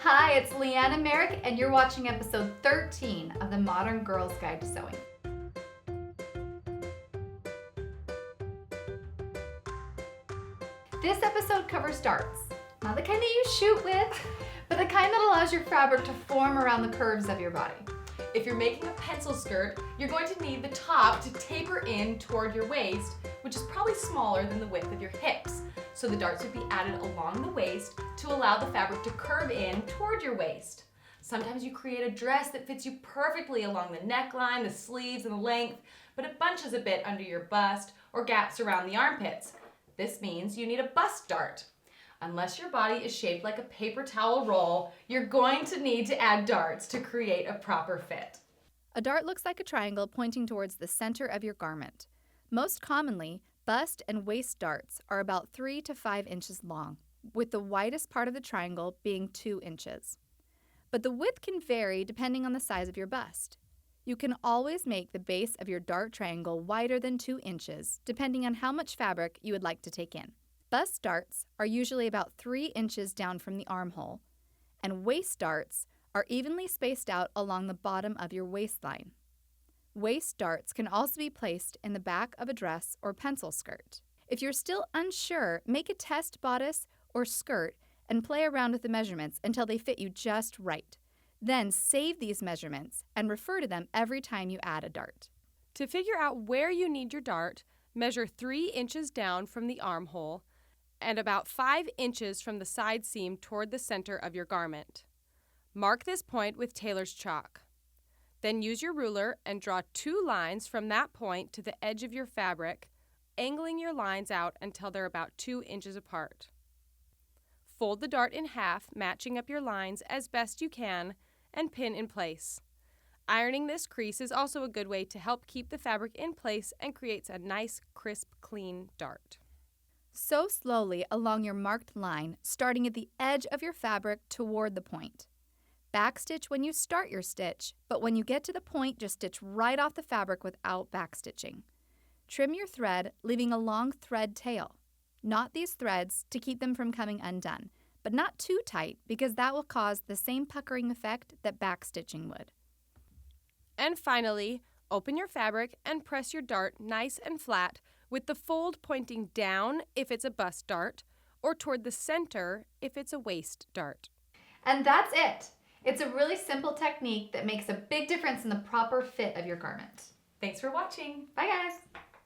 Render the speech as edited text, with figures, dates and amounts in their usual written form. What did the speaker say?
Hi, it's Leanna Merrick, and you're watching episode 13 of the Modern Girl's Guide to Sewing. This episode covers darts. Not the kind that you shoot with, but the kind that allows your fabric to form around the curves of your body. If you're making a pencil skirt, you're going to need the top to taper in toward your waist, which is probably smaller than the width of your hips. So the darts would be added along the waist to allow the fabric to curve in toward your waist. Sometimes you create a dress that fits you perfectly along the neckline, the sleeves, and the length, but it bunches a bit under your bust or gaps around the armpits. This means you need a bust dart. Unless your body is shaped like a paper towel roll, you're going to need to add darts to create a proper fit. A dart looks like a triangle pointing towards the center of your garment. Most commonly, bust and waist darts are about 3 to 5 inches long, with the widest part of the triangle being 2 inches. But the width can vary depending on the size of your bust. You can always make the base of your dart triangle wider than 2 inches, depending on how much fabric you would like to take in. Bust darts are usually about 3 inches down from the armhole, and waist darts are evenly spaced out along the bottom of your waistline. Waist darts can also be placed in the back of a dress or pencil skirt. If you're still unsure, make a test bodice or skirt and play around with the measurements until they fit you just right. Then save these measurements and refer to them every time you add a dart. To figure out where you need your dart, measure 3 inches down from the armhole and about 5 inches from the side seam toward the center of your garment. Mark this point with tailor's chalk. Then use your ruler and draw 2 lines from that point to the edge of your fabric, angling your lines out until they're about 2 inches apart. Fold the dart in half, matching up your lines as best you can, and pin in place. Ironing this crease is also a good way to help keep the fabric in place and creates a nice, crisp, clean dart. Sew slowly along your marked line, starting at the edge of your fabric toward the point. Backstitch when you start your stitch, but when you get to the point, just stitch right off the fabric without backstitching. Trim your thread, leaving a long thread tail. Knot these threads to keep them from coming undone, but not too tight because that will cause the same puckering effect that backstitching would. And finally, open your fabric and press your dart nice and flat with the fold pointing down if it's a bust dart or toward the center if it's a waist dart. And that's it. It's a really simple technique that makes a big difference in the proper fit of your garment. Thanks for watching. Bye, guys.